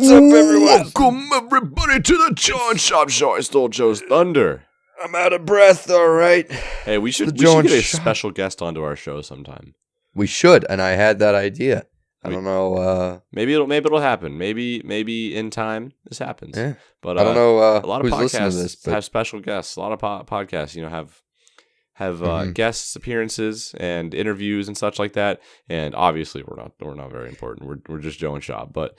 What's up, everyone? Welcome, everybody, to the Joe and Shob Show. I stole Joe's thunder. I'm out of breath, all right. Hey, we should Joe get and a Shob. special guest onto our show sometime. We should, and I had that idea. I don't know. Maybe it'll happen. Maybe in time this happens. Yeah. But I don't know a lot of who's listening to podcasts this, but have special guests. A lot of podcasts, have guest appearances and interviews and such like that. And obviously, we're not very important. We're just Joe and Shob. But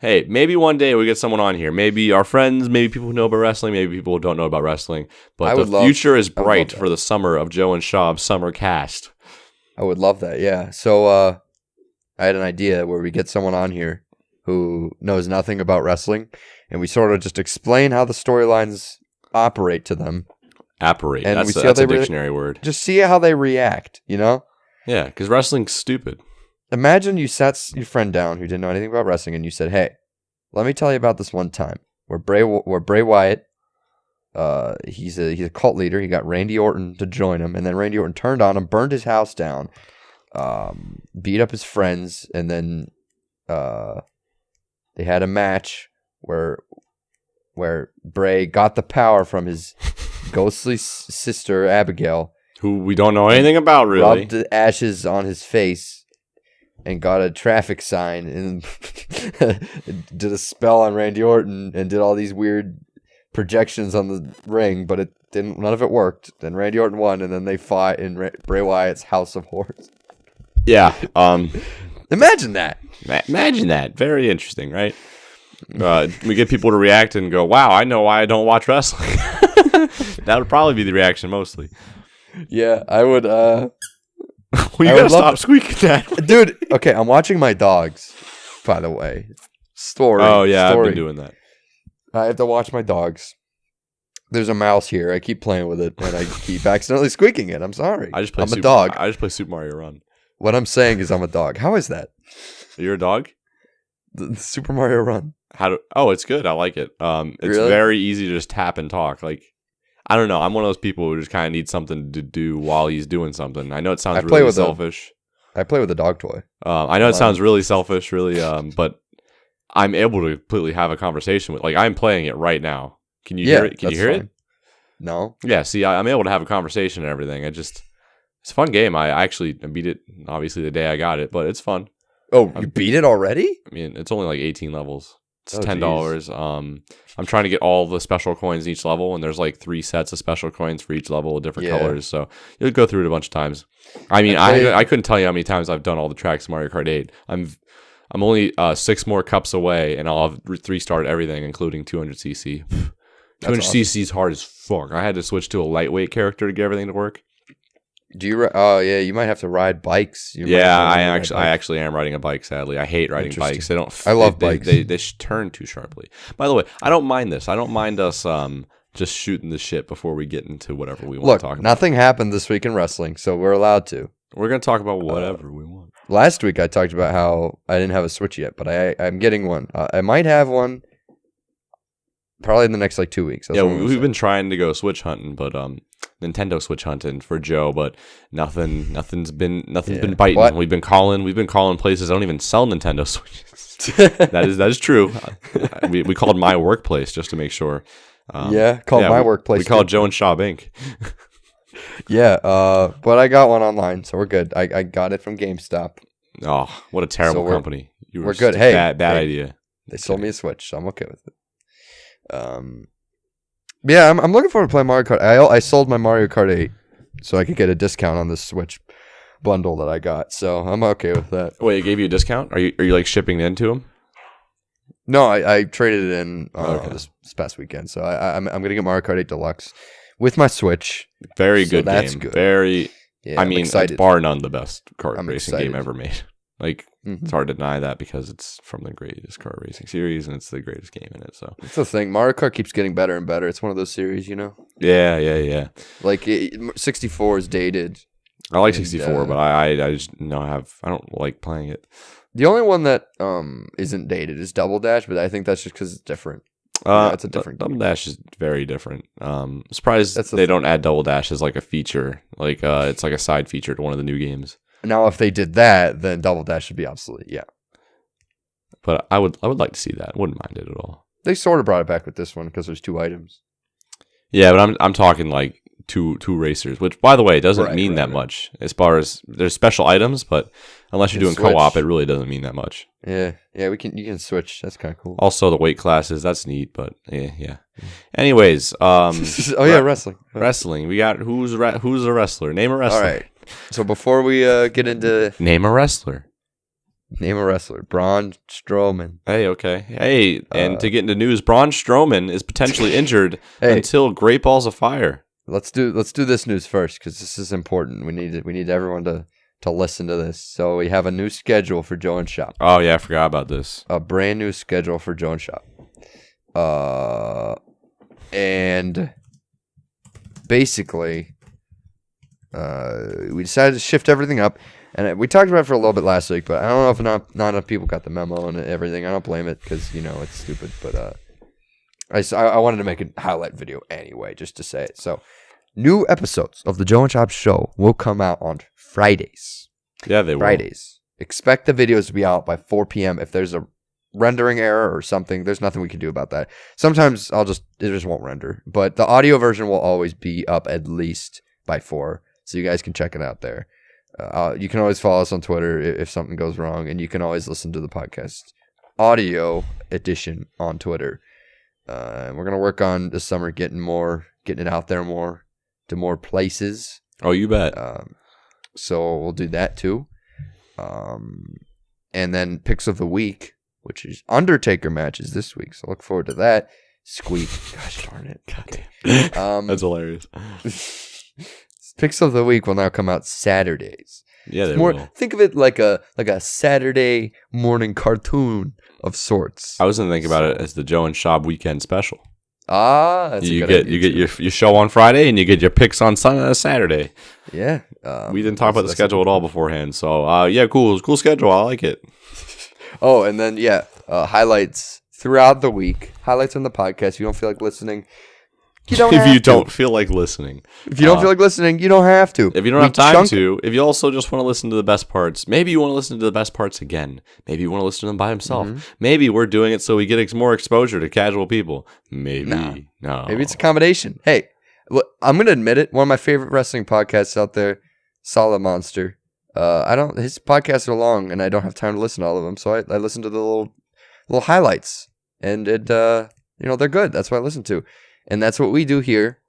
hey, maybe one day we get someone on here. Maybe our friends. Maybe people who know about wrestling. Maybe people who don't know about wrestling. But the future is bright for the summer of Joe and Shob summer cast. I would love that. Yeah. So I had an idea where we get someone on here who knows nothing about wrestling, and we sort of just explain how the storylines operate to them. Apparate. And That's a dictionary word. Just see how they react, Yeah, because wrestling's stupid. Imagine you sat your friend down who didn't know anything about wrestling, and you said, "Hey, let me tell you about this one time where Bray Wyatt, he's a cult leader. He got Randy Orton to join him, and then Randy Orton turned on him, burned his house down, beat up his friends, and then they had a match where Bray got the power from his ghostly sister Abigail, who we don't know anything about, really. Rubbed ashes on his face and got a traffic sign and did a spell on Randy Orton and did all these weird projections on the ring, but none of it worked. Then Randy Orton won, and then they fought in Bray Wyatt's House of Horrors. Yeah. Imagine that. Imagine that. Very interesting, right? We get people to react and go, "Wow, I know why I don't watch wrestling." That would probably be the reaction mostly. Yeah, I would. Well, you gotta stop squeaking that, dude. Okay, I'm watching my dogs. By the way, story. Oh yeah, I've been doing that. I have to watch my dogs. There's a mouse here. I keep playing with it, and I keep accidentally squeaking it. I'm sorry. I'm a dog. I just play Super Mario Run. What I'm saying is I'm a dog. How is that? You're a dog? The Super Mario Run. It's good. I like it. It's very easy to just tap and talk. Like, I don't know. I'm one of those people who just kind of need something to do while he's doing something. I know it sounds really selfish. I play with a dog toy. I know it sounds really selfish, really, but I'm able to completely have a conversation with. Like, I'm playing it right now. Can you hear it? Can you hear it? No. Yeah. See, I'm able to have a conversation and everything. It's a fun game. I beat it obviously the day I got it, but it's fun. Oh, you beat it already? I mean, it's only like 18 levels. It's $10. I'm trying to get all the special coins in each level, and there's like 3 sets of special coins for each level with different colors. So you'll go through it a bunch of times. I mean, I couldn't tell you how many times I've done all the tracks in Mario Kart 8. I'm only 6 more cups away, and I'll have 3-starred everything, including 200cc. 200cc is hard as fuck. I had to switch to a lightweight character to get everything to work. Do you? Oh yeah, you might have to ride bikes. I actually am riding a bike. Sadly, I hate riding bikes. I love bikes. They turn too sharply. By the way, I don't mind this. I don't mind us just shooting the shit before we get into whatever we want to talk about. Nothing happened this week in wrestling, so we're allowed to. We're gonna talk about whatever we want. Last week I talked about how I didn't have a Switch yet, but I'm getting one. I might have one. Probably in the next 2 weeks. Yeah, we've been trying to go Switch hunting, but Nintendo Switch hunting for Joe, but nothing's been biting. What? We've been calling places that don't even sell Nintendo Switches. that is true. We called my workplace just to make sure. My workplace. We called Joe and Shob Inc. Yeah, but I got one online, so we're good. I got it from GameStop. Oh, what a terrible company! We're good. Bad idea. They sold me a Switch, so I'm okay with it. Yeah, I'm looking forward to playing Mario Kart. I sold my Mario Kart 8 so I could get a discount on this Switch bundle that I got. So I'm okay with that. Wait, it gave you a discount? Are you like shipping it into them? No, I traded it in this past weekend. So I'm gonna get Mario Kart 8 Deluxe with my Switch. Very good game. That's good. Very. Yeah, I mean, it's bar none the best kart racing excited. game ever made. Like, it's hard to deny that because it's from the greatest kart racing series and it's the greatest game in it. So it's the thing. Mario Kart keeps getting better and better. It's one of those series, Yeah. Like 64 is dated. I like 64, but I just I don't like playing it. The only one that isn't dated is Double Dash, but I think that's just because it's different. It's a different Double Dash is very different. I'm surprised they don't add Double Dash as like a feature. Like it's like a side feature to one of the new games. Now, if they did that, then Double Dash should be obsolete. Yeah. But I would like to see that. Wouldn't mind it at all. They sort of brought it back with this one because there's 2 items. Yeah, but I'm talking like two racers, which by the way doesn't mean that much as far as there's special items, but unless you're doing co-op, it really doesn't mean that much. Yeah, you can switch. That's kind of cool. Also, the weight classes, that's neat, but yeah. Anyways, wrestling. Wrestling. We got who's a wrestler? Name a wrestler. All right. So before we get into name a wrestler. Braun Strowman. Hey, okay. Hey, and to get into news, Braun Strowman is potentially injured until Great Balls of Fire. Let's do this news first because this is important. We need everyone to listen to this. So we have a new schedule for Joe and Shob. Oh yeah, I forgot about this. A brand new schedule for Joe and Shob. And basically, we decided to shift everything up. And we talked about it for a little bit last week, but I don't know if not enough people got the memo and everything. I don't blame it because, it's stupid. But I wanted to make a highlight video anyway, just to say it. So, new episodes of the Joe and Shob show will come out on Fridays. Yeah, they will. Fridays. Expect the videos to be out by 4 p.m. If there's a rendering error or something, there's nothing we can do about that. Sometimes it just won't render. But the audio version will always be up at least by 4. So you guys can check it out there. You can always follow us on Twitter if something goes wrong, and you can always listen to the podcast audio edition on Twitter. And we're gonna work on this summer getting it out there more to more places. Oh, you bet. So we'll do that too. And then picks of the week, which is Undertaker matches this week. So look forward to that. Squeak. Gosh darn it. Goddamn. That's hilarious. Picks of the week will now come out Saturdays. Yeah, they will. Think of it like a Saturday morning cartoon of sorts. I was gonna think about it as the Joe and Shob weekend special. That's you get your show on Friday and you get your picks on Saturday. Yeah, we didn't talk about the schedule at all beforehand, so cool schedule. I like it. Oh, and then highlights throughout the week. Highlights on the podcast. If you don't feel like listening. If you don't feel like listening, you don't have to. If you don't have time to, if you also just want to listen to the best parts, maybe you want to listen to the best parts again. Maybe you want to listen to them by himself. Mm-hmm. Maybe we're doing it so we get more exposure to casual people. Maybe. No. Maybe it's a combination. Hey, look, I'm going to admit it. One of my favorite wrestling podcasts out there, Solid Monster. His podcasts are long and I don't have time to listen to all of them. So I listen to the little highlights and they're good. That's what I listen to. And that's what we do here.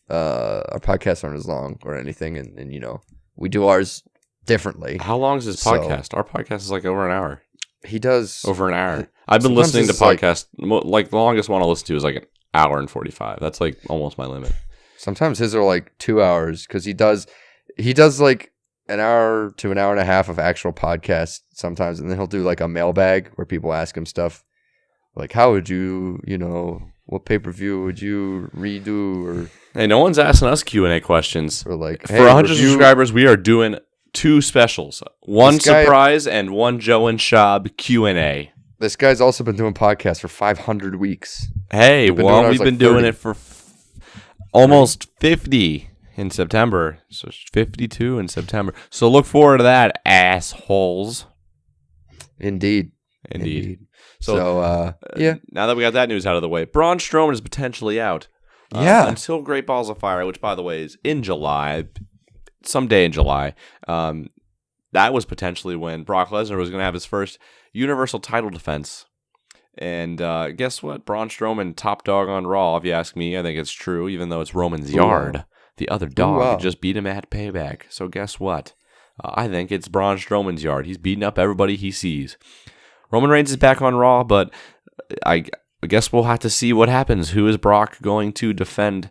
Our podcasts aren't as long or anything, and we do ours differently. How long is his podcast? Our podcast is like over an hour. He does over an hour. I've been listening to podcasts. Like the longest one I listen to is like an hour and 45. That's like almost my limit. Sometimes his are like 2 hours because he does like an hour to an hour and a half of actual podcast sometimes, and then he'll do like a mailbag where people ask him stuff like, "How would you, what pay-per-view would you redo?" Or hey, no one's asking us Q&A questions. Or like, for 100 subscribers, we are doing 2 specials: one surprise and one Joe and Shob Q&A. This guy's also been doing podcasts for 500 weeks. Hey, we've been doing it for almost 50 in September, so 52 in September. So look forward to that, assholes. Indeed. So, now that we got that news out of the way, Braun Strowman is potentially out. Until Great Balls of Fire, which, by the way, is in July, someday in July. That was potentially when Brock Lesnar was going to have his first Universal title defense. And guess what? Braun Strowman, top dog on Raw, if you ask me. I think it's true, even though it's Roman's yard. The other dog just beat him at Payback. So guess what? I think it's Braun Strowman's yard. He's beating up everybody he sees. Roman Reigns is back on Raw, but I guess we'll have to see what happens. Who is Brock going to defend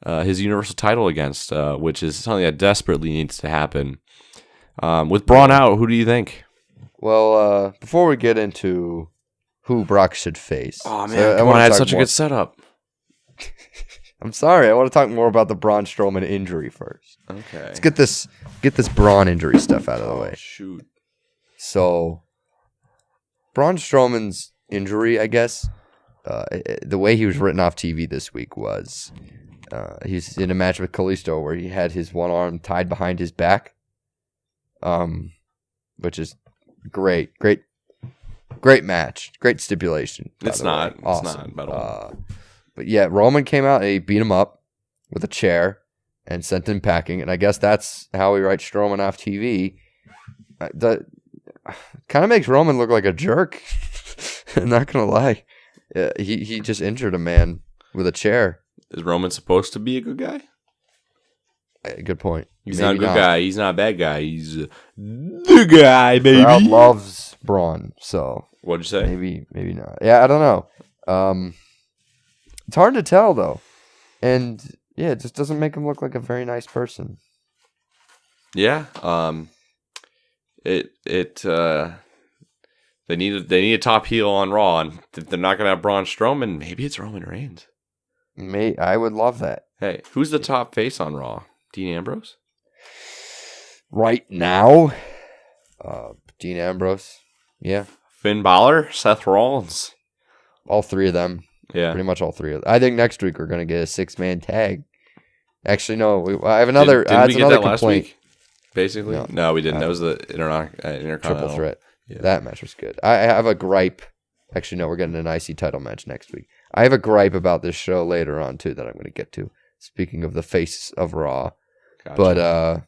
his Universal title against, which is something that desperately needs to happen. With Braun out, who do you think? Well, before we get into who Brock should face. Oh, man, I had such a good setup. I'm sorry. I want to talk more about the Braun Strowman injury first. Okay. Let's get this Braun injury stuff out of the way. Shoot. So, Braun Strowman's injury, I guess, the way he was written off TV this week was he's in a match with Kalisto where he had his one arm tied behind his back, which is great Great match. Great stipulation. It's not. Awesome. It's not at all. But yeah, Roman came out and he beat him up with a chair and sent him packing. And I guess that's how we write Strowman off TV. That kind of makes Roman look like a jerk. I'm not going to lie. He just injured a man with a chair. Is Roman supposed to be a good guy? Good point. He's not a good guy. He's not a bad guy. He's the guy, baby. Crowd loves Braun, so what'd you say? Maybe not. Yeah, I don't know. It's hard to tell though, and yeah, it just doesn't make him look like a very nice person. Yeah. They need a top heel on Raw, and if they're not gonna have Braun Strowman, maybe it's Roman Reigns. I would love that. Hey, who's the top face on Raw? Dean Ambrose? Right now, Dean Ambrose. Yeah. Finn Balor? Seth Rollins? All three of them. Yeah. Pretty much all three of them. I think next week we're going to get a 6-man tag. Actually, no. I have another Didn't we get another that complaint. last week? Basically? No, we didn't. That was the Intercontinental. Triple threat. Yeah. That match was good. I have a gripe. Actually, no, we're getting an IC title match next week. I have a gripe about this show later on, too, that I'm going to get to. Speaking of the face of Raw. Gotcha. But,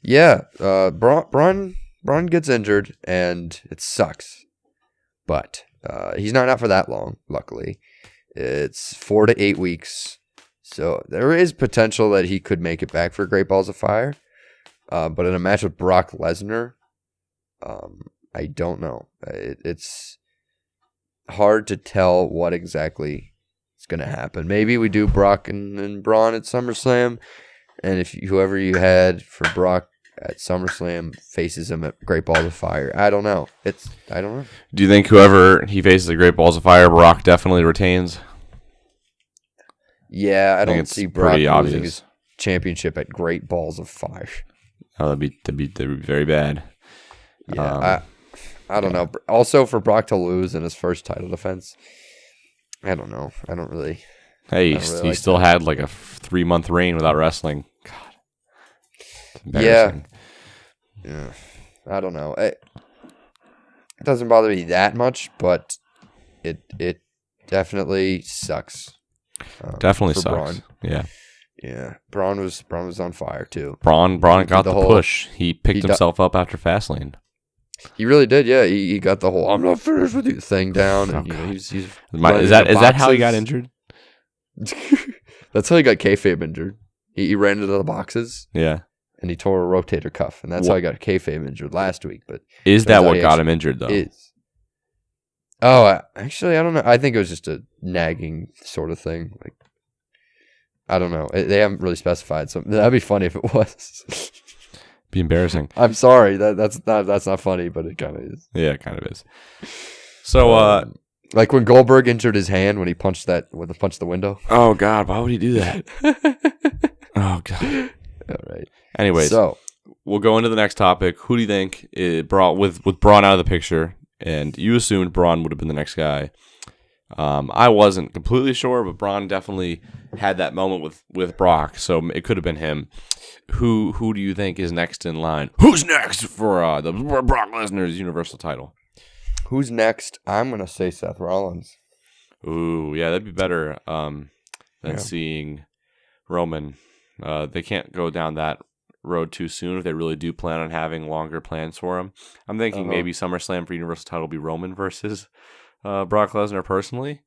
yeah, Braun gets injured, and it sucks. But he's not out for that long, luckily. It's 4 to 8 weeks. So there is potential that he could make it back for Great Balls of Fire. But in a match with Brock Lesnar, I don't know. It's hard to tell what exactly is going to happen. Maybe we do Brock and Braun at SummerSlam. And if whoever you had for Brock at SummerSlam faces him at Great Balls of Fire. I don't know. I don't know. Do you think whoever he faces at Great Balls of Fire, Brock definitely retains? Yeah, I don't see Brock losing his championship at Great Balls of Fire. Oh, that'd be very bad. Yeah, I don't know. Also, for Brock to lose in his first title defense, I don't know. I don't really. Hey, he still had like a 3-month reign without wrestling. God. Yeah. I don't know. It doesn't bother me that much, but it definitely sucks. Definitely sucks. Braun. Yeah. Braun was on fire too. Braun got the push. He picked himself up after Fastlane. He really did. Yeah, he got the whole "I'm not finished with you" thing down. And, he's is that how he got injured? That's how he got kayfabe injured. He ran into the boxes. Yeah. And he tore a rotator cuff, and that's how he got kayfabe injured last week. But is that what got him injured, though? Actually, I don't know. I think it was just a nagging sort of thing. Like, I don't know. They haven't really specified, so that'd be funny if it was. Be embarrassing. I'm sorry. That's not funny, but it kind of is. Yeah, it kind of is. So, like when Goldberg injured his hand when he punched the window. Oh God, why would he do that? Oh God. All right. Anyways, so we'll go into the next topic. Who do you think it brought with Braun out of the picture? And you assumed Braun would have been the next guy. I wasn't completely sure, but Braun definitely had that moment with Brock, so it could have been him. Who do you think is next in line? Who's next for the Brock Lesnar's Universal title? Who's next? I'm gonna say Seth Rollins. Ooh, yeah, that'd be better than seeing Roman. They can't go down that road too soon if they really do plan on having longer plans for him. I'm thinking maybe SummerSlam for Universal title will be Roman versus Brock Lesnar personally.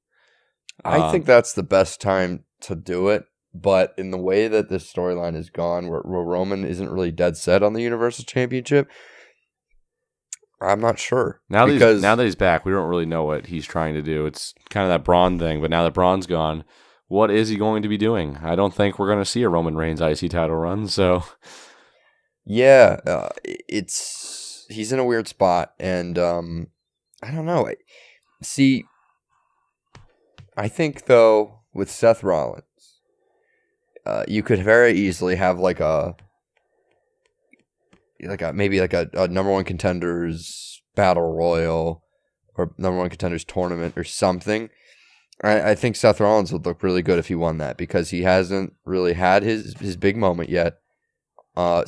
I think that's the best time to do it, but in the way that this storyline is gone, where Roman isn't really dead set on the Universal Championship, I'm not sure. Now that he's back, we don't really know what he's trying to do. It's kind of that Braun thing, but now that Braun's gone, what is he going to be doing? I don't think we're going to see a Roman Reigns IC title run, so... Yeah, he's in a weird spot, and I don't know. See, I think though with Seth Rollins, you could very easily have like a number one contenders battle royal or number one contenders tournament or something. I think Seth Rollins would look really good if he won that because he hasn't really had his big moment yet.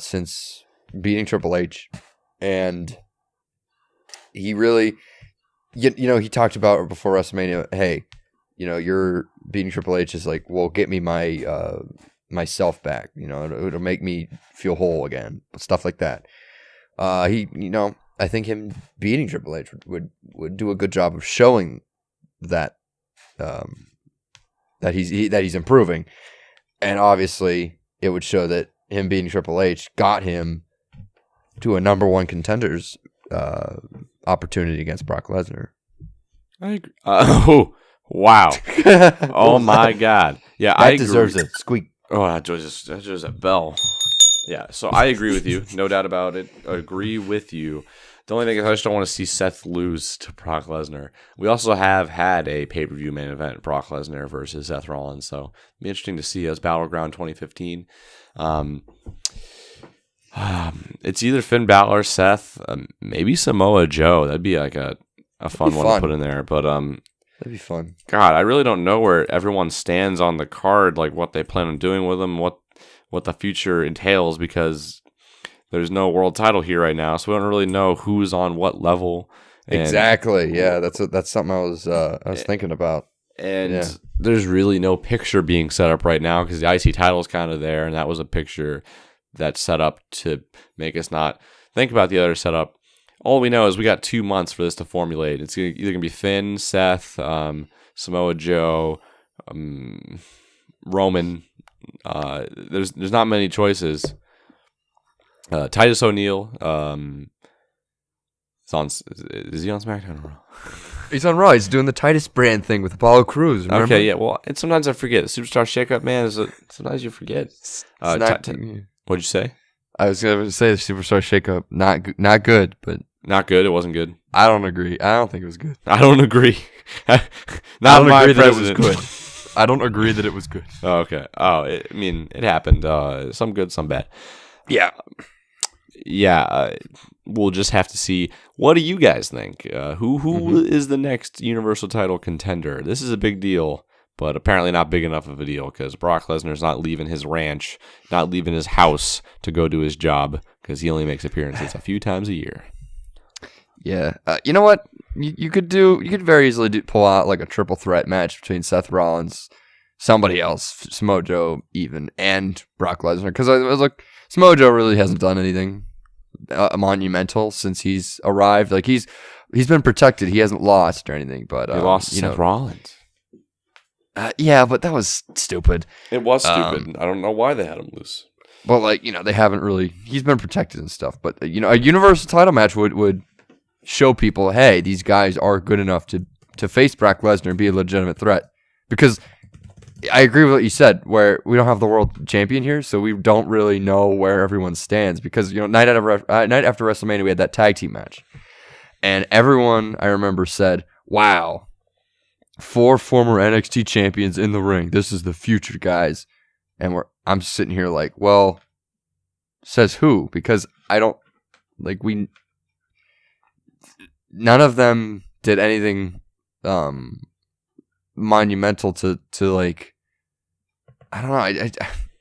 Since beating Triple H, and he really, he talked about before WrestleMania, hey, you're beating Triple H is like, well, get me my myself back. It'll make me feel whole again. Stuff like that. I think him beating Triple H would do a good job of showing that that he's improving, and obviously it would show that him beating Triple H got him to a number one contenders opportunity against Brock Lesnar. I agree. Oh wow! Oh my God! Yeah, that deserves a squeak. Oh, that deserves a bell. Yeah, so I agree with you, no doubt about it. Agree with you. The only thing is I just don't want to see Seth lose to Brock Lesnar. We also have had a pay-per-view main event, Brock Lesnar versus Seth Rollins, so it'll be interesting to see as Battleground 2015. It's either Finn Balor, Seth, maybe Samoa Joe. That'd be like a fun one to put in there. But that'd be fun. God, I really don't know where everyone stands on the card, like what they plan on doing with them, what the future entails, because there's no world title here right now, so we don't really know who's on what level. Exactly. Yeah, that's something I was thinking about. And there's really no picture being set up right now because the IC title's kind of there, and that was a picture that's set up to make us not think about the other setup. All we know is we got 2 months for this to formulate. It's either going to be Finn, Seth, Samoa Joe, Roman. There's not many choices. Titus O'Neil. Is he on SmackDown or Raw? He's on Raw. He's doing the Titus brand thing with Apollo Crews. Remember? Okay, yeah. Well, and sometimes I forget. Superstar Shakeup, man. Sometimes you forget. What'd you say? I was going to say the Superstar Shakeup, not good, but not good. It wasn't good. I don't agree. I don't think it was good. I don't agree. I don't agree that it was good. I don't agree that it was good. Oh, okay. Oh, it happened. Some good, some bad. Yeah. We'll just have to see. What do you guys think? Who is the next Universal title contender? This is a big deal, but apparently not big enough of a deal because Brock Lesnar's not leaving his ranch, not leaving his house to go do his job because he only makes appearances a few times a year. Yeah. You know what? You could very easily pull out like a triple threat match between Seth Rollins, somebody else, Samoa Joe even, and Brock Lesnar. Because I was like, Samoa Joe really hasn't done anything monumental since he's arrived. Like he's been protected. He hasn't lost or anything. But he lost to Seth Rollins. Yeah, but that was stupid. It was stupid. I don't know why they had him lose. But like they haven't really. He's been protected and stuff. But a Universal title match would show people, hey, these guys are good enough to face Brock Lesnar and be a legitimate threat. Because I agree with what you said, where we don't have the world champion here, so we don't really know where everyone stands. Because night after WrestleMania, we had that tag team match, and everyone I remember said, "Wow, 4 former NXT champions in the ring. This is the future, guys." And I'm just sitting here like, well, says who? Because I don't none of them did anything monumental to like, I don't know.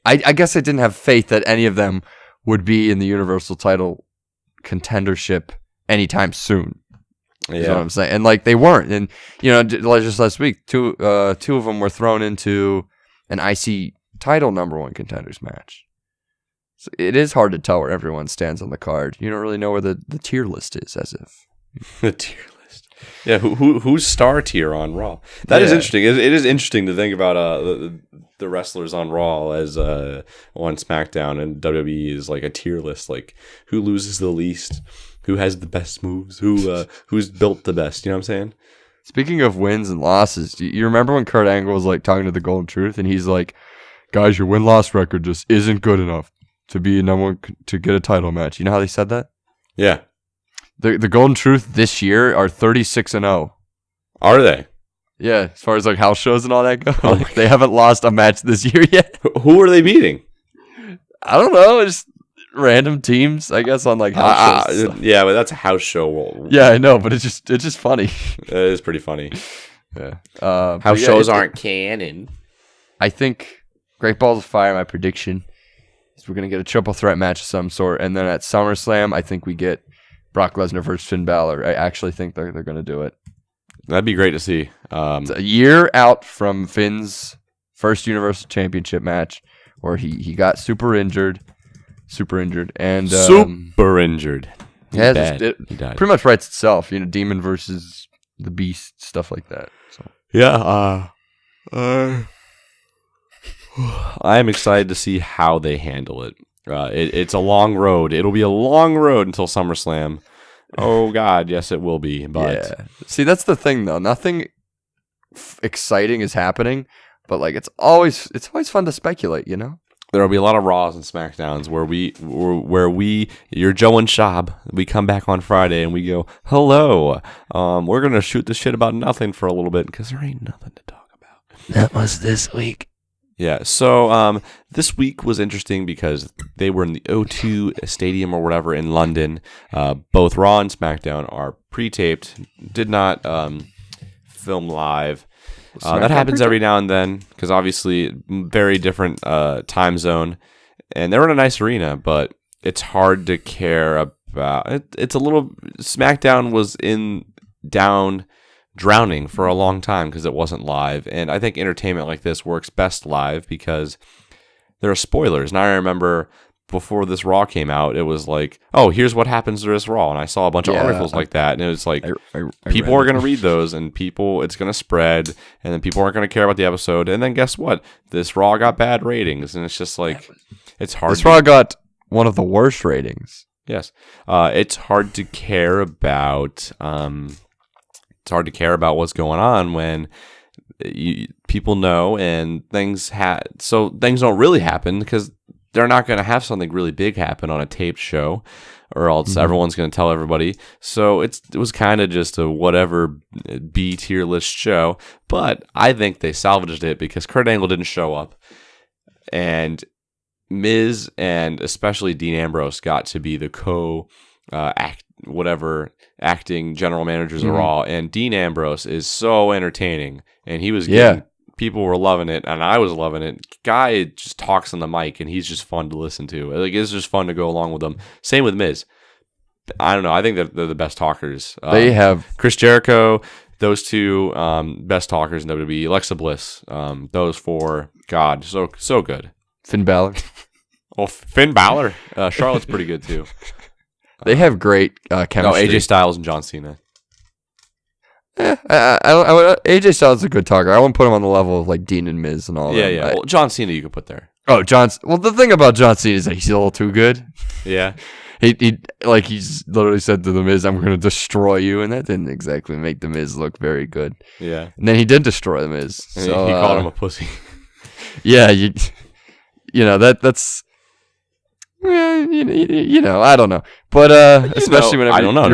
I guess I didn't have faith that any of them would be in the Universal title contendership anytime soon. Yeah. Is what I'm saying. And like they weren't. And just last week, two of them were thrown into an IC title number 1 contenders match. So it is hard to tell where everyone stands on the card. You don't really know where the tier list is, as if. The tier list. Yeah, who's star tier on Raw? That is interesting. It is interesting to think about the wrestlers on Raw as on SmackDown, and WWE is like a tier list, like who loses the least, who has the best moves, who's built the best. You know what I'm saying? Speaking of wins and losses, you remember when Kurt Angle was like talking to the Golden Truth, and he's like, "Guys, your win-loss record just isn't good enough to be a number 1 to get a title match." You know how they said that? Yeah. The Golden Truth this year are 36-0. Are they? Yeah, as far as like house shows and all that go. Like, they haven't lost a match this year yet. Who are they beating? I don't know. Just random teams, I guess, on like house shows. Yeah, but that's a house show. Yeah, I know, but it's just funny. It is pretty funny. Yeah. House shows aren't canon. I think Great Balls of Fire, my prediction is we're going to get a triple threat match of some sort. And then at SummerSlam, I think we get Brock Lesnar versus Finn Balor. I actually think they're going to do it. That'd be great to see. It's a year out from Finn's first Universal Championship match, where he got super injured, and super injured. Yeah, he died. Pretty much writes itself. Demon versus the Beast, stuff like that. So yeah, I am excited to see how they handle it. It's a long road. It'll be a long road until SummerSlam. Oh God, yes, it will be. But yeah. See, that's the thing, though. Nothing exciting is happening, but like it's always fun to speculate. There will be a lot of Raws and SmackDowns where you're Joe and Shob. We come back on Friday and we go, hello. We're gonna shoot the shit about nothing for a little bit because there ain't nothing to talk about. That was this week. Yeah, so this week was interesting because they were in the O2 Stadium or whatever in London. Both Raw and SmackDown are pre-taped, did not film live. That happens every now and then because obviously very different time zone. And they were in a nice arena, but it's hard to care about. It's a little... SmackDown was drowning for a long time because it wasn't live, and I think entertainment like this works best live because there are spoilers. And I remember before this Raw came out, it was like, oh, here's what happens to this Raw, and I saw a bunch of articles like that, and it was like, I people are going to read those, and it's going to spread, and then people aren't going to care about the episode, and then guess what? This Raw got bad ratings, and it's just like, it's hard. This Raw got one of the worst ratings. Yes, it's hard to care about. It's hard to care about what's going on when people know and things don't really happen because they're not going to have something really big happen on a taped show, or else everyone's going to tell everybody. So it was kind of just a whatever B tier list show, but I think they salvaged it because Kurt Angle didn't show up, and Miz and especially Dean Ambrose got to be the acting general managers of Raw, and Dean Ambrose is so entertaining, and he was people were loving it, and I was loving it. Guy just talks on the mic, and he's just fun to listen to. Like, it's just fun to go along with him. Same with Miz. I don't know. I think they're the best talkers. They have Chris Jericho. Those two best talkers in WWE. Alexa Bliss. Those four. God, so good. Finn Balor. Well, Finn Balor. Charlotte's pretty good too. They have great chemistry. No, AJ Styles and John Cena. AJ Styles is a good talker. I wouldn't put him on the level of like Dean and Miz and all that. Yeah. Well, John Cena you could put there. Oh, well, the thing about John Cena is that he's a little too good. Yeah. He's literally said to the Miz, "I'm going to destroy you," and that didn't exactly make the Miz look very good. Yeah. And then he did destroy the Miz. And so he called him a pussy. Yeah, that's. I don't know, but especially whenever I don't know.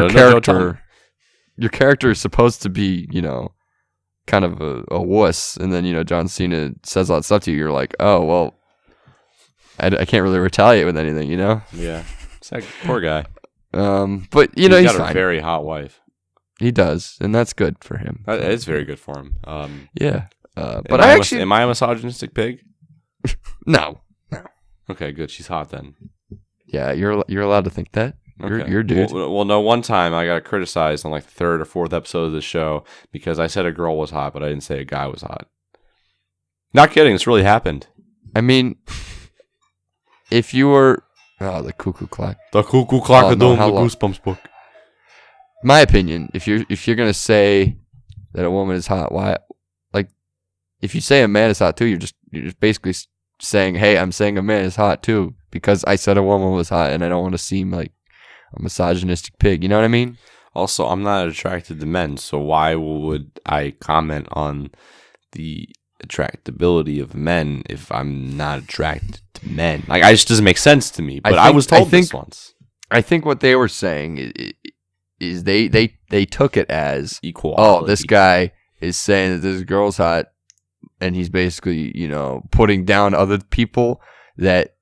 Your character is supposed to be, kind of a wuss, and then John Cena says all that stuff to you. You're like, oh well, I can't really retaliate with anything, Yeah, it's like poor guy. But he's got a fine. very hot wife. He does, and that's good for him. It's very good for him. Yeah, but am I a misogynistic pig? No. Okay, good. She's hot then. Yeah, you're allowed to think that. Okay. You're a dude. Well, no. One time I got criticized on like the third or fourth episode of the show because I said a girl was hot, but I didn't say a guy was hot. Not kidding. This really happened. I mean, if you were the cuckoo clock, the Goosebumps book. My opinion, if you're gonna say that a woman is hot, why? Like, if you say a man is hot too, you're just basically saying, hey, I'm saying a man is hot too because I said a woman was hot, and I don't want to seem like a misogynistic pig. You know what I mean? Also, I'm not attracted to men, so why would I comment on the attractability of men if I'm not attracted to men? Like, it just doesn't make sense to me. But I was told this once. I think what they were saying is they took it as equality. Oh, this guy is saying that this girl's hot, and he's basically putting down other people that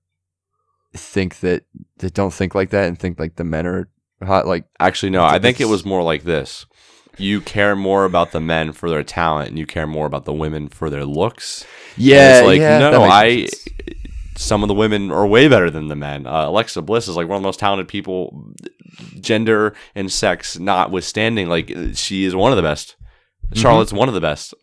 think that don't think like that and think like the men are hot. Like, actually, no. I think it was more like this. You care more about the men for their talent, and you care more about the women for their looks. Yeah, and it's like, some of the women are way better than the men. Alexa Bliss is like one of the most talented people gender and sex notwithstanding, like she is one of the best. Charlotte's one of the best.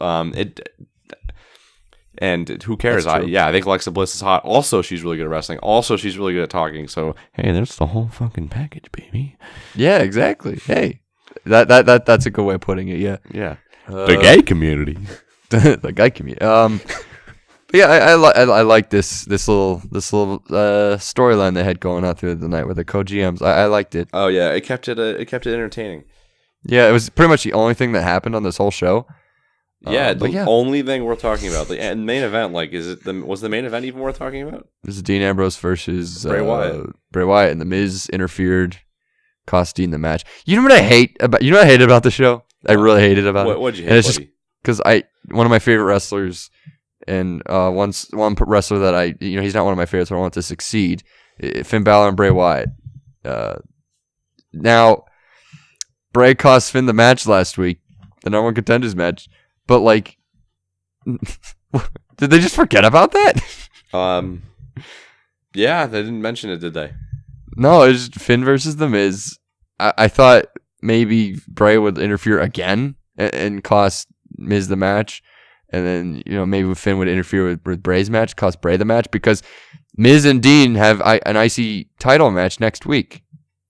And who cares? I think Alexa Bliss is hot. Also, she's really good at wrestling. Also, she's really good at talking. So hey, there's the whole fucking package, baby. Yeah, exactly. Hey, that's a good way of putting it. Yeah. Yeah. The gay community. The gay community. But yeah, I like this little storyline they had going on through the night with the co-GMs. I liked it. Oh yeah, it kept it entertaining. Yeah, it was pretty much the only thing that happened on this whole show. Yeah, only thing worth talking about. The main event, like, was the main event even worth talking about? This is Dean Ambrose versus Bray Wyatt. Bray Wyatt, and The Miz interfered, cost Dean the match. You know what I hate about the show? I really hated about it. What'd you hate, and it's buddy? Just because one of my favorite wrestlers, and one wrestler that he's not one of my favorites, but I want to succeed. Finn Balor and Bray Wyatt. Now, Bray cost Finn the match last week, the number one contenders match. But like, did they just forget about that? Yeah, they didn't mention it, did they? No, it was Finn versus The Miz. I thought maybe Bray would interfere again and cost Miz the match, and then maybe Finn would interfere with Bray's match, cost Bray the match, because Miz and Dean have an IC title match next week,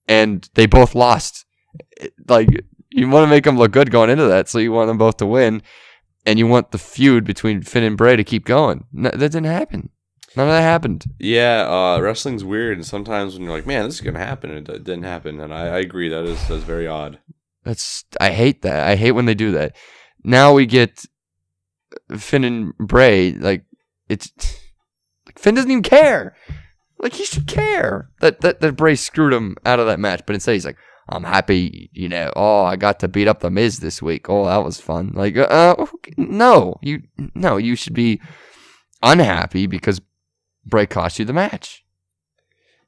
and they both lost. Like, you want to make them look good going into that, so you want them both to win. And you want the feud between Finn and Bray to keep going. No, that didn't happen. None of that happened. Yeah, wrestling's weird, and sometimes when you're like, man, this is going to happen, and it didn't happen. And I agree, that's very odd. I hate that. I hate when they do that. Now we get Finn and Bray, like, Finn doesn't even care. Like, he should care that Bray screwed him out of that match. But instead he's like, I'm happy, I got to beat up The Miz this week. Oh, that was fun. Like, no, you should be unhappy because Bray cost you the match.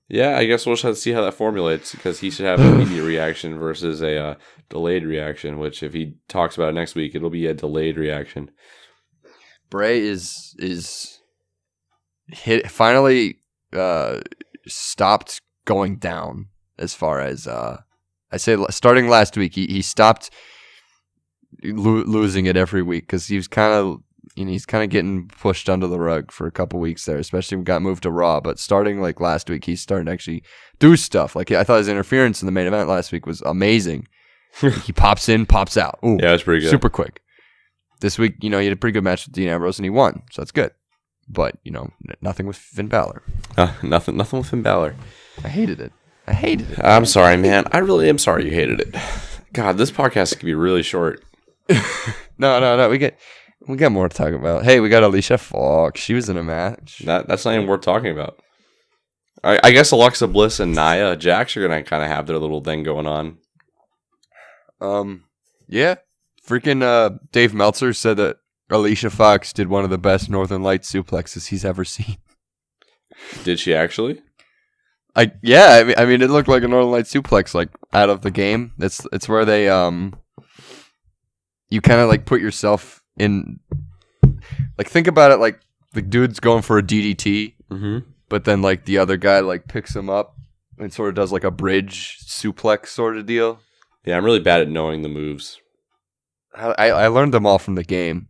Yeah, I guess we'll just have to see how that formulates, because he should have an immediate reaction versus a delayed reaction, which if he talks about it next week, it'll be a delayed reaction. Bray is finally stopped going down as far as I say, starting last week, he stopped losing it every week, because he was kind of getting pushed under the rug for a couple weeks there, especially when he got moved to Raw. But starting like last week, he's starting to actually do stuff. Like, I thought his interference in the main event last week was amazing. He pops in, pops out. Ooh, yeah, that's pretty good. Super quick. This week, he had a pretty good match with Dean Ambrose, and he won, so that's good. But nothing with Finn Balor. Nothing with Finn Balor. I hated it. I'm sorry, man. I really am sorry you hated it. God, this podcast could be really short. No. We got more to talk about. Hey, we got Alicia Fox. She was in a match. That's not even worth talking about. I guess Alexa Bliss and Nia Jax are gonna kind of have their little thing going on. Yeah. Freaking Dave Meltzer said that Alicia Fox did one of the best Northern Lights suplexes he's ever seen. Did she actually? I mean, it looked like a Northern Lights suplex, like, out of the game. It's where they you kind of like put yourself in, like, think about it like the dude's going for a DDT, but then like the other guy like picks him up and sort of does like a bridge suplex sort of deal. Yeah, I'm really bad at knowing the moves. I learned them all from the game.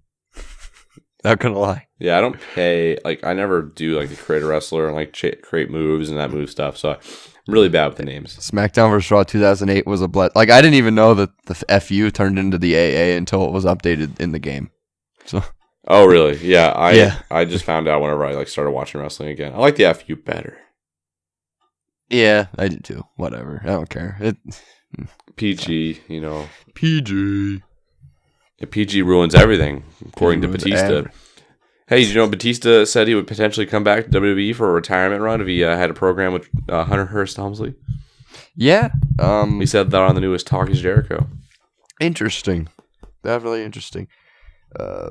Not gonna lie. Yeah, I don't pay, like, I never do like the create a wrestler and like create moves and that move stuff. So I'm really bad with the names. SmackDown vs. Raw 2008 was a like, I didn't even know that the FU turned into the AA until it was updated in the game. So. Oh really? Yeah. I just found out whenever I like started watching wrestling again. I like the FU better. Yeah, I do too. Whatever. I don't care. PG, PG. Yeah, PG ruins everything, according to Batista. Hey, did you know Batista said he would potentially come back to WWE for a retirement run if he had a program with Hunter Hearst Helmsley? Yeah. He said that on the newest Talk is Jericho. Interesting. Definitely interesting.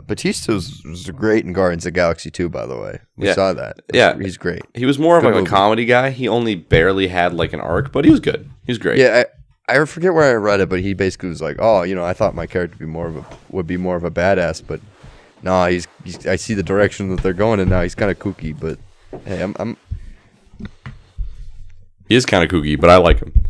Batista was great in Guardians of the Galaxy 2, by the way. We saw that. Yeah. He's great. He was more of like a comedy guy. He only barely had like an arc, but he was good. He was great. Yeah, I forget where I read it, but he basically was like, "Oh, I thought my character would be more of a badass, but no, I see the direction that they're going in now. He's kind of kooky, but hey, he is kind of kooky, but I like him.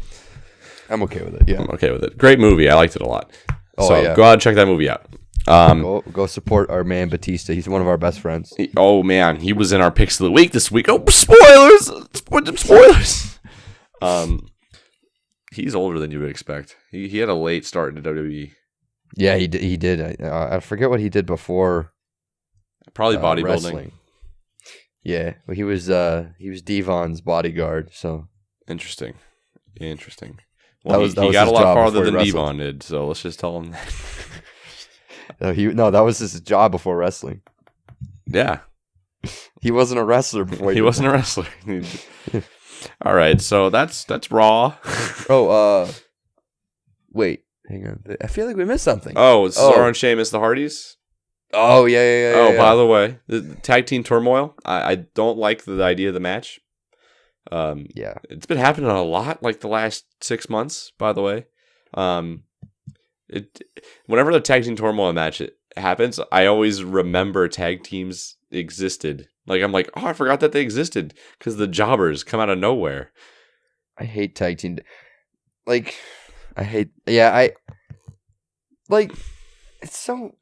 I'm okay with it. Yeah, I'm okay with it. Great movie. I liked it a lot. Oh, So yeah. go out and check that movie out. Go support our man Batista. He's one of our best friends. Oh man, he was in our picks of the week this week. Oh, spoilers! Spoilers! He's older than you would expect. He had a late start in WWE. Yeah, he did. I forget what he did before. Probably bodybuilding. Wrestling. Yeah, well, he was Devon's bodyguard. So interesting. Well, that he was got a his lot job farther before he than wrestled. Devon did. So let's just tell him that. That was his job before wrestling. Yeah, He wasn't a wrestler before. he wasn't a wrestler. All right, so that's Raw. Wait, hang on. I feel like we missed something. Oh, Cesaro and Sheamus, the Hardys. Oh yeah. Oh, by the way, the tag team turmoil. I don't like the idea of the match. Yeah. It's been happening a lot, like the last 6 months. By the way, whenever the tag team turmoil match happens, I always remember tag teams existed. Like I'm like, oh, I forgot that they existed because the jobbers come out of nowhere. I hate tag team. Like, I like. It's so.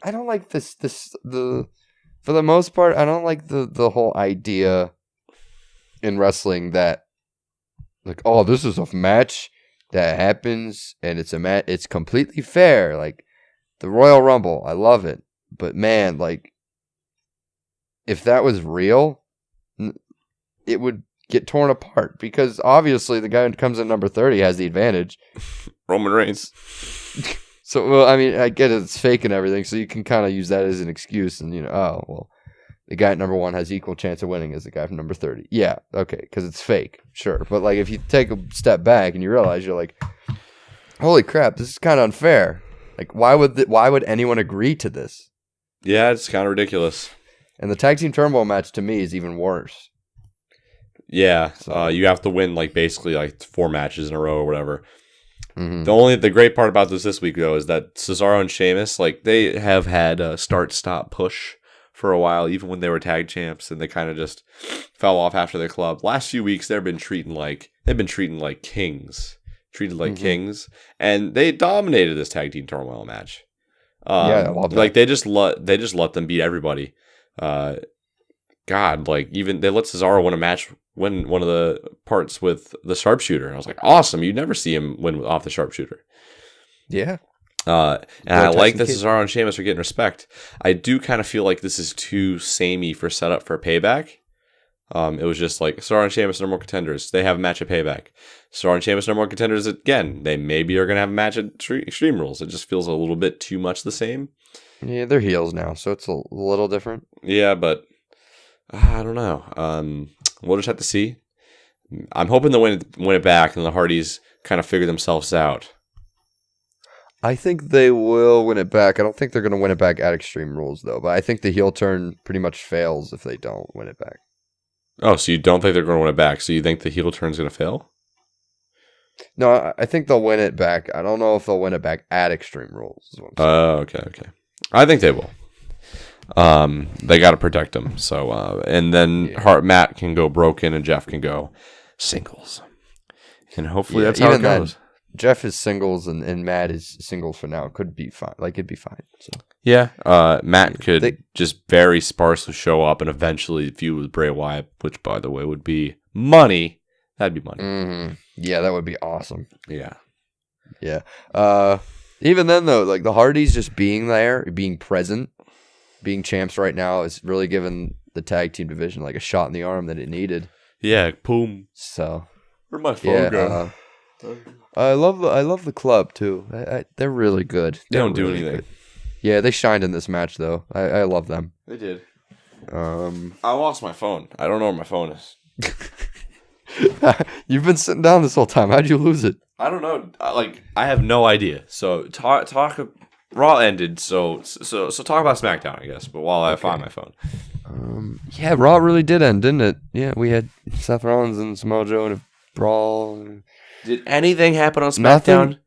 I don't like this. For the most part, I don't like the whole idea in wrestling that, like, oh, this is a match that happens and it's it's completely fair. Like the Royal Rumble, I love it, but man, like, if that was real, it would get torn apart because obviously the guy who comes in number 30 has the advantage. Roman Reigns. So, well, I mean, I get it's fake and everything, so you can kind of use that as an excuse, and oh, well, the guy at number 1 has equal chance of winning as the guy from number 30. Yeah, okay, because it's fake, sure. But like, if you take a step back and you realize you're like, holy crap, this is kind of unfair. Like, why would anyone agree to this? Yeah, it's kind of ridiculous. And the tag team turmoil match to me is even worse. Yeah, you have to win like basically like 4 matches in a row or whatever. Mm-hmm. The great part about this week though is that Cesaro and Sheamus, like, they have had a start-stop push for a while, even when they were tag champs, and they kind of just fell off after their club. Last few weeks they've been treating like kings, and they dominated this tag team turmoil match. Yeah, I love that. Like they just let them beat everybody. God, like even they let Cesaro win one of the parts with the sharpshooter. I was like, awesome! You'd never see him win off the sharpshooter. Yeah. And I like that Cesaro and Sheamus are getting respect. I do kind of feel like this is too samey for setup for Payback. It was just like Cesaro and Sheamus are no more contenders. They have a match at Payback. Cesaro and Sheamus are no more contenders again. They maybe are going to have a match at Extreme Rules. It just feels a little bit too much the same. Yeah, they're heels now, so it's a little different. Yeah, but I don't know. We'll just have to see. I'm hoping they'll win it back and the Hardys kind of figure themselves out. I think they will win it back. I don't think they're going to win it back at Extreme Rules, though. But I think the heel turn pretty much fails if they don't win it back. Oh, so you don't think they're going to win it back? So you think the heel turn's going to fail? No, I think they'll win it back. I don't know if they'll win it back at Extreme Rules. Okay. I think they will. They got to protect them. So, and then Matt can go broken and Jeff can go singles. And hopefully that's how it goes. Jeff is singles and Matt is singles for now. Could be fine. Like, it'd be fine. So. Yeah. Matt could just very sparsely show up and eventually feud with Bray Wyatt, which, by the way, would be money. That'd be money. Mm-hmm. Yeah, that would be awesome. Yeah. Yeah. Even then, though, like the Hardys just being there, being present, being champs right now is really giving the tag team division like a shot in the arm that it needed. Yeah. Boom. So. Where'd my phone go? I love the club too. They're really good. They don't do anything. Good. Yeah, they shined in this match though. I love them. They did. I lost my phone. I don't know where my phone is. You've been sitting down this whole time. How'd you lose it? I don't know. I have no idea. So talk. Raw ended. So talk about SmackDown, I guess. But while I find my phone. Yeah, Raw really did end, didn't it? Yeah, we had Seth Rollins and Samoa Joe in a brawl. Did anything happen on SmackDown? Nothing.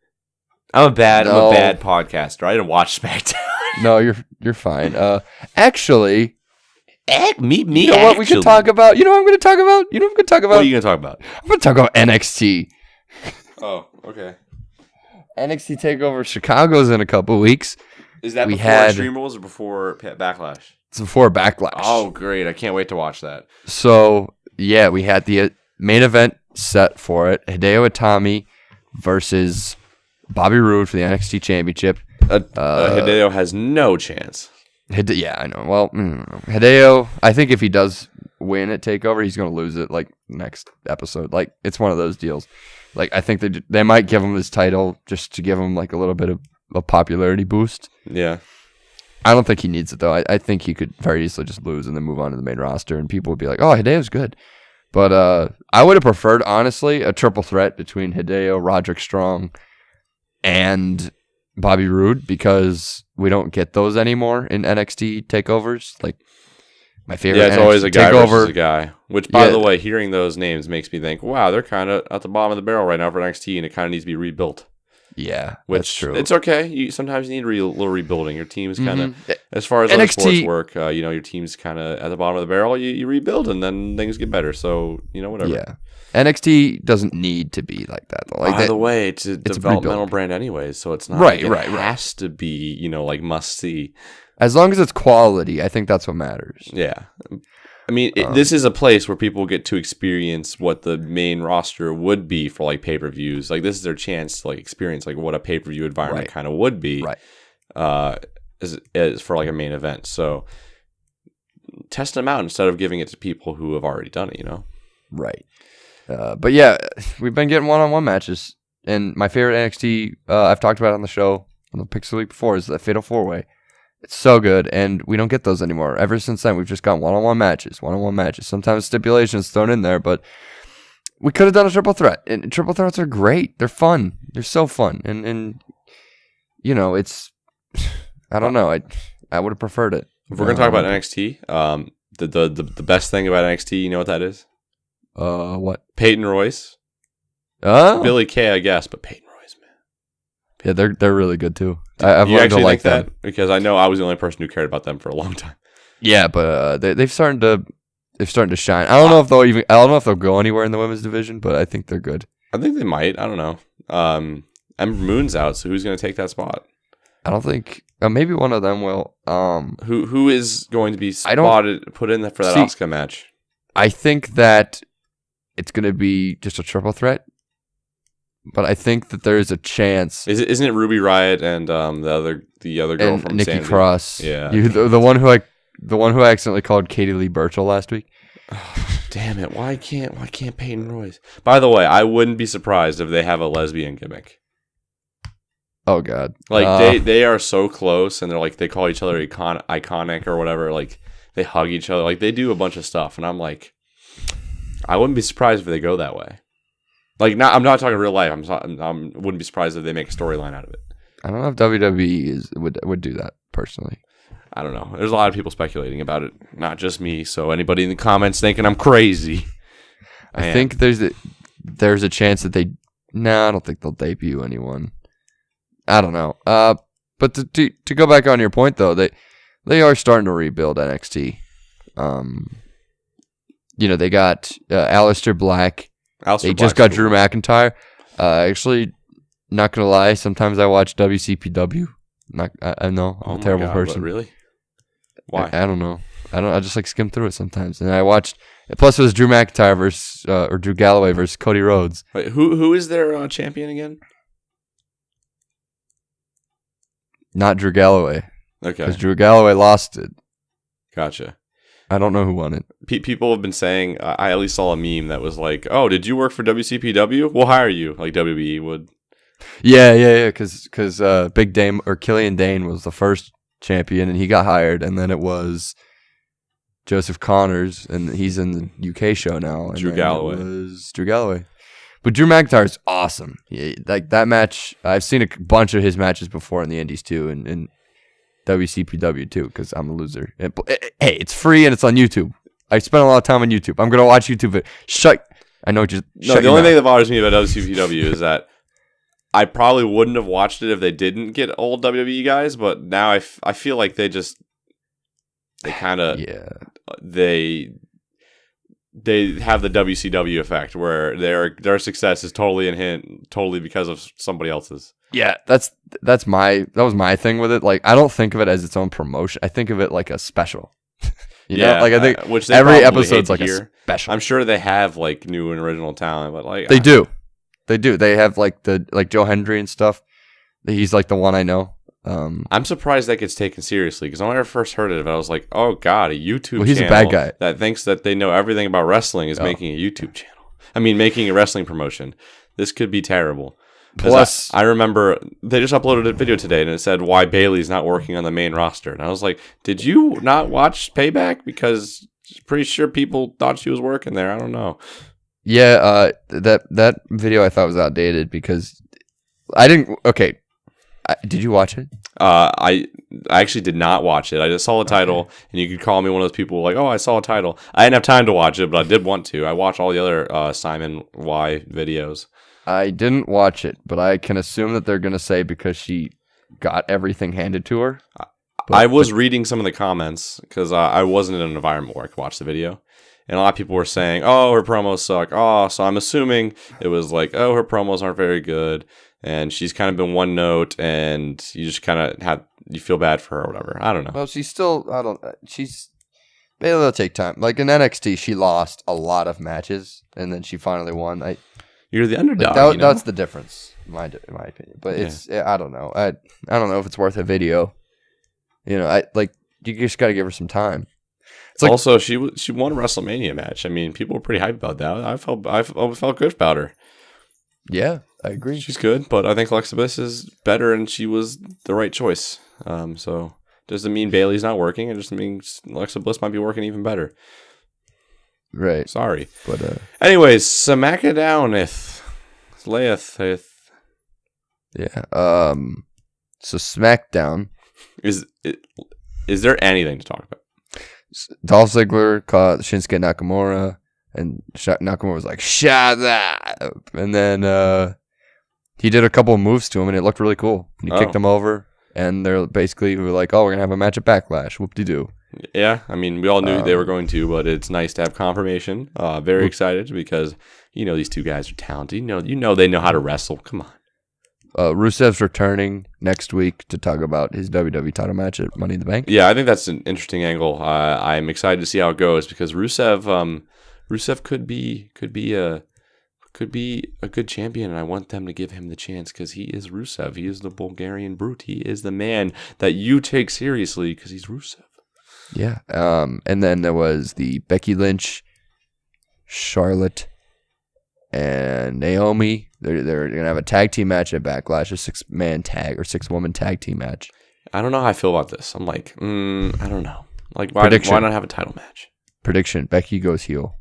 I'm a bad podcaster. I didn't watch SmackDown. No, you're fine. Actually, me. You know what we can talk about? You know what I'm going to talk about? What are you going to talk about? I'm going to talk about NXT. Oh, Okay. NXT Takeover Chicago's in a couple weeks. Is that before Extreme Rules or before Backlash? It's before Backlash. Oh, great. I can't wait to watch that. So, yeah, we had the main event set for it. Hideo Itami versus Bobby Roode for the NXT Championship. Hideo has no chance. Yeah, I know. Well, Hideo, I think if he does win at TakeOver, he's going to lose it like next episode. Like, it's one of those deals. Like, I think they might give him his title just to give him like a little bit of a popularity boost. Yeah. I don't think he needs it, though. I think he could very easily just lose and then move on to the main roster, and people would be like, oh, Hideo's good. But I would have preferred, honestly, a triple threat between Hideo, Roderick Strong, and Bobby Roode, because we don't get those anymore in NXT takeovers. Like, my favorite it's NXT always a guy takeover, versus a guy. Which, by the way, hearing those names makes me think, wow, they're kind of at the bottom of the barrel right now for NXT, and it kind of needs to be rebuilt. Yeah, that's true. It's okay. Sometimes you need a little rebuilding. Your team's kind of, as far as NXT, other sports work, your team's kind of at the bottom of the barrel. You rebuild, and then things get better. So, whatever. Yeah. NXT doesn't need to be like that, though. Like by the way, it's a developmental brand anyways, so it's not right. It has to be, like must see. As long as it's quality, I think that's what matters. Yeah. I mean, this is a place where people get to experience what the main roster would be for like pay-per-views. Like, this is their chance to like experience like what a pay-per-view environment kind of would be, as for like a main event. So test them out instead of giving it to people who have already done it. Right. But yeah, we've been getting one-on-one matches, and my favorite NXT I've talked about on the show on the Pixel Week before is the Fatal 4-Way. It's so good, and we don't get those anymore. Ever since then, we've just got one-on-one matches. Sometimes stipulations thrown in there, but we could have done a triple threat. And triple threats are great. They're fun. They're so fun. And it's, I don't know. I would have preferred it. If we're going to talk about NXT, the best thing about NXT, you know what that is? What? Peyton Royce. Oh. Billy Kay, I guess, but Peyton Royce, man. Yeah, they're really good, too. I've you learned to like that? them. Because I know I was the only person who cared about them for a long time. Yeah, but they're starting to shine. I don't know if they'll go anywhere in the women's division, but I think they're good. I think they might. I don't know. Ember Moon's out, so who's going to take that spot? I don't think. Maybe one of them will. Who is going to be put in for that Asuka match? I think that it's going to be just a triple threat. But I think that there is a chance. Isn't it Ruby Riott and the other girl from Nikki Sanity? Cross? Yeah, the one who I accidentally called Katie Lee Burchill last week. Oh, damn it! Why can't Peyton Royce? By the way, I wouldn't be surprised if they have a lesbian gimmick. Oh God! Like they are so close, and they call each other iconic or whatever. Like they hug each other. Like they do a bunch of stuff, and I'm like, I wouldn't be surprised if they go that way. Like, I'm not talking real life. I wouldn't be surprised if they make a storyline out of it. I don't know if WWE would do that personally. I don't know. There's a lot of people speculating about it, not just me. So anybody in the comments thinking I'm crazy, I think there's a chance that they. No, I don't think they'll debut anyone. I don't know. But to go back on your point though, they are starting to rebuild NXT. They got Aleister Black. They just got Drew McIntyre. Actually, not gonna lie, sometimes I watch WCPW. I know I'm a terrible person. Really? Why? I don't know. I just like skim through it sometimes. And I watched. Plus, it was Drew McIntyre versus or Drew Galloway versus Cody Rhodes. Wait, who is their champion again? Not Drew Galloway. Okay. Because Drew Galloway lost it. Gotcha. I don't know who won it. People have been saying, I at least saw a meme that was like, oh, did you work for WCPW? We'll hire you, like WWE would. Yeah, because Big Dame, or Killian Dane, was the first champion, and he got hired, and then it was Joseph Connors, and he's in the UK show now. And Drew Galloway. It was Drew Galloway. But Drew McIntyre is awesome. Like, that match, I've seen a bunch of his matches before in the Indies, too, and WCPW too, because I'm a loser. Hey, it's free and it's on YouTube. I spend a lot of time on YouTube. I'm gonna watch YouTube. Shut. I know. Just no. The only thing that bothers me about WCPW is that I probably wouldn't have watched it if they didn't get old WWE guys. But now I feel like they kind of they they have the WCW effect where their success is totally because of somebody else's. Yeah, that was my thing with it. Like, I don't think of it as its own promotion. I think of it like a special. You know? Like, I think which they every probably episode's hate like to a hear. special. I'm sure they have like new and original talent, but like They do. They have like Joe Hendry and stuff. He's like the one I know. I'm surprised that gets taken seriously because when I first heard it, I was like, "Oh God, a YouTube he's channel a bad guy that thinks that they know everything about wrestling is making a YouTube channel. I mean, making a wrestling promotion. This could be terrible." Plus, I remember they just uploaded a video today and it said why Bailey's not working on the main roster, and I was like, "Did you not watch Payback? Because pretty sure people thought she was working there. I don't know." yeah, that video I thought was outdated because I didn't. Okay, did you watch it? I actually did not watch it. I just saw the title, and you could call me one of those people like, "Oh, I saw a title." I didn't have time to watch it, but I did want to. I watched all the other Simon Y videos. I didn't watch it, but I can assume that they're gonna say because she got everything handed to her. I was reading some of the comments because I wasn't in an environment where I could watch the video, and a lot of people were saying, "Oh, her promos suck." Oh, so I'm assuming it was like, "Oh, her promos aren't very good." And she's kind of been one note, and you just kind of you feel bad for her or whatever. I don't know. Well, maybe it'll take time. Like in NXT, she lost a lot of matches, and then she finally won. You're the underdog. That's the difference, in my opinion. But I don't know. I don't know if it's worth a video. You know, you just got to give her some time. It's like, also, she won a WrestleMania match. I mean, people were pretty hyped about that. I felt good about her. Yeah, I agree. She's good, but I think Alexa Bliss is better, and she was the right choice. So doesn't mean Bailey's not working. It just means Alexa Bliss might be working even better. Right. Sorry. But anyways, Smackdowneth. Layeth. Yeah. So SmackDown. Is there anything to talk about? Dolph Ziggler caught Shinsuke Nakamura. And Nakamura was like, "Shut up!" And then he did a couple of moves to him, and it looked really cool. And he kicked him over, and they're basically like, "Oh, we're gonna have a match at Backlash." Whoop-de-doo. Yeah, I mean, we all knew they were going to, but it's nice to have confirmation. Very excited because these two guys are talented. You know they know how to wrestle. Come on. Rusev's returning next week to talk about his WWE title match at Money in the Bank. Yeah, I think that's an interesting angle. I'm excited to see how it goes because Rusev could be a good champion, and I want them to give him the chance because he is Rusev. He is the Bulgarian brute. He is the man that you take seriously because he's Rusev. Yeah. And then there was the Becky Lynch, Charlotte, and Naomi. They're gonna have a tag team match at Backlash, a 6-man tag or 6-woman tag team match. I don't know how I feel about this. I'm like, I don't know. Like, why not have a title match? Prediction: Becky goes heel.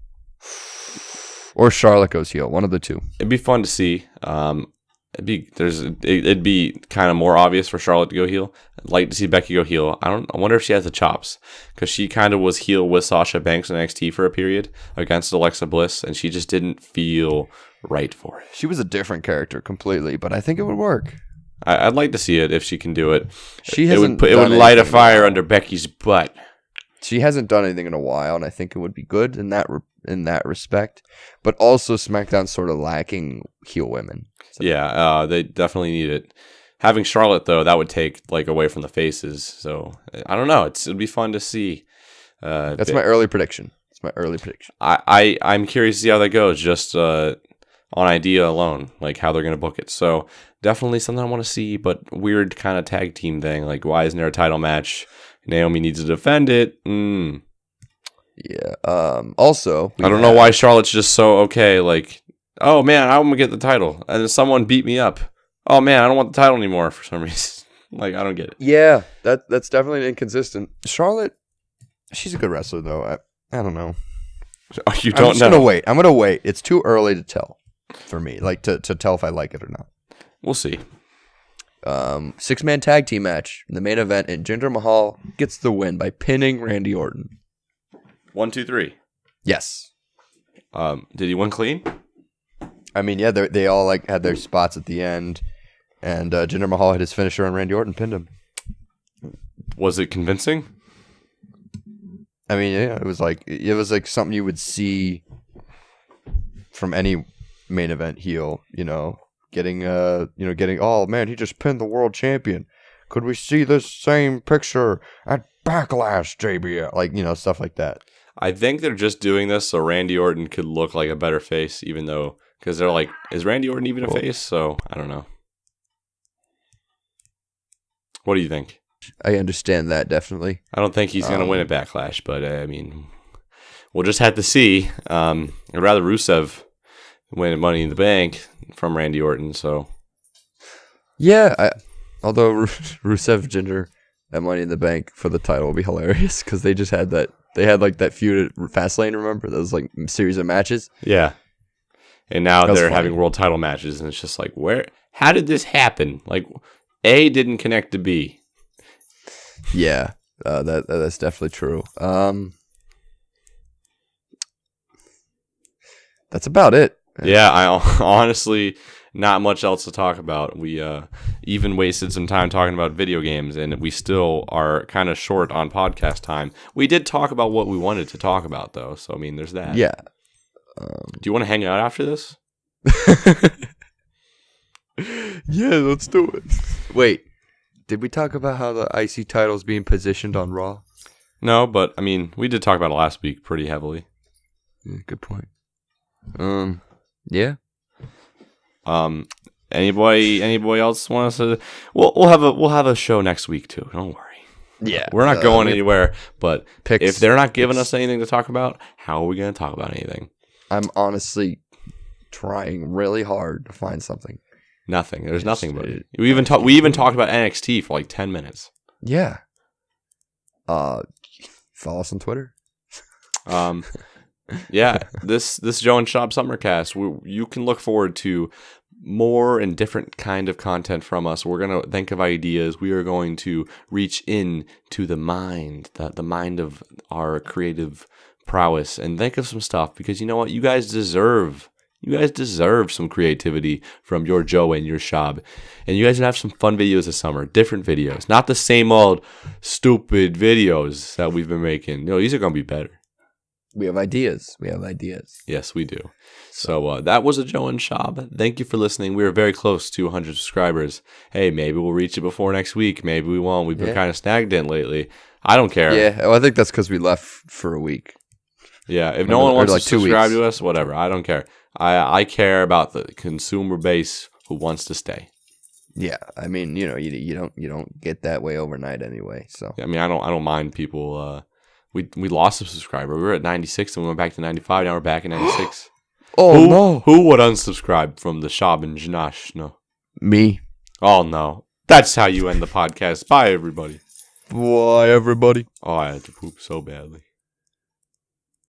Or Charlotte goes heel. One of the two. It'd be fun to see. It'd be kind of more obvious for Charlotte to go heel. I'd like to see Becky go heel. I wonder if she has the chops because she kind of was heel with Sasha Banks in NXT for a period against Alexa Bliss, and she just didn't feel right for it. She was a different character completely, but I think it would work. I'd like to see it if she can do it. It would light a fire under Becky's butt. She hasn't done anything in a while, and I think it would be good in that respect. But also, SmackDown's sort of lacking heel women. So. Yeah, they definitely need it. Having Charlotte though, that would take away from the faces. So I don't know. It'd be fun to see. That's my early prediction. I'm curious to see how that goes. Just on idea alone, like how they're gonna book it. So definitely something I want to see. But weird kind of tag team thing. Like why isn't there a title match? Naomi needs to defend it. Yeah. Also, I don't know why Charlotte's just so okay. Like, oh man, I'm gonna get the title, and then someone beat me up. Oh man, I don't want the title anymore for some reason. Like, I don't get it. Yeah, that's definitely inconsistent. Charlotte, she's a good wrestler though. I don't know. Oh, you don't know. I'm gonna wait. It's too early to tell for me. Like to tell if I like it or not. We'll see. 6-man tag team match in the main event, and Jinder Mahal gets the win by pinning Randy Orton. 1, 2, 3. Yes. Did he win clean? I mean, yeah, they all had their spots at the end, and Jinder Mahal hit his finisher on Randy Orton, pinned him. Was it convincing? I mean, yeah, it was like something you would see from any main event heel, getting oh man, he just pinned the world champion. Could we see this same picture at Backlash, JBL? Like, stuff like that. I think they're just doing this so Randy Orton could look like a better face, even though, because they're like, is Randy Orton even a face? So, I don't know. What do you think? I understand that, definitely. I don't think he's going to win at Backlash, but I mean, we'll just have to see. I'd rather Rusev win Money in the Bank from Randy Orton, so. Yeah, although Rusev Jinder at Money in the Bank for the title would be hilarious, because they just had that. They had like that feud at Fastlane, remember? Those like series of matches. Yeah. And now they're having world title matches, and it's just like, how did this happen? Like, A didn't connect to B. Yeah, that's definitely true. That's about it. Yeah, I honestly, not much else to talk about. We even wasted some time talking about video games, and we still are kind of short on podcast time. We did talk about what we wanted to talk about, though. So, I mean, there's that. Yeah. Do you want to hang out after this? Yeah, let's do it. Wait, did we talk about how the IC title's being positioned on Raw? No, but, I mean, we did talk about it last week pretty heavily. Yeah, good point. Yeah. Anybody else want us to? We'll have a show next week too. Don't worry. Yeah, we're not going anywhere. But if they're not giving us anything to talk about, how are we going to talk about anything? I'm honestly trying really hard to find something. Nothing. There's nothing about it. We even talked about NXT for like 10 minutes. Yeah. Follow us on Twitter. Yeah, this Joe and Shob Summercast, you can look forward to more and different kind of content from us. We're going to think of ideas. We are going to reach in to the mind of our creative prowess and think of some stuff, because you know what? You guys deserve some creativity from your Joe and your Shob. And you guys can have some fun videos this summer, different videos, not the same old stupid videos that we've been making. These are going to be better. We have ideas. Yes, we do. So that was a Joe and Shob. Thank you for listening. We are very close to 100 subscribers. Hey, maybe we'll reach it before next week. Maybe we won't. We've been kind of stagnant lately. I don't care. Yeah, well, I think that's because we left for a week. Yeah, if no one wants to subscribe to us, whatever. I don't care. I care about the consumer base who wants to stay. Yeah, I mean, you don't get that way overnight anyway. So I mean, I don't mind people. We lost a subscriber. We were at 96 and we went back to 95. Now we're back at 96. No. Who would unsubscribe from the Shob and Janash? No. Me. Oh, no. That's how you end the podcast. Bye, everybody. Bye, everybody. Oh, I had to poop so badly.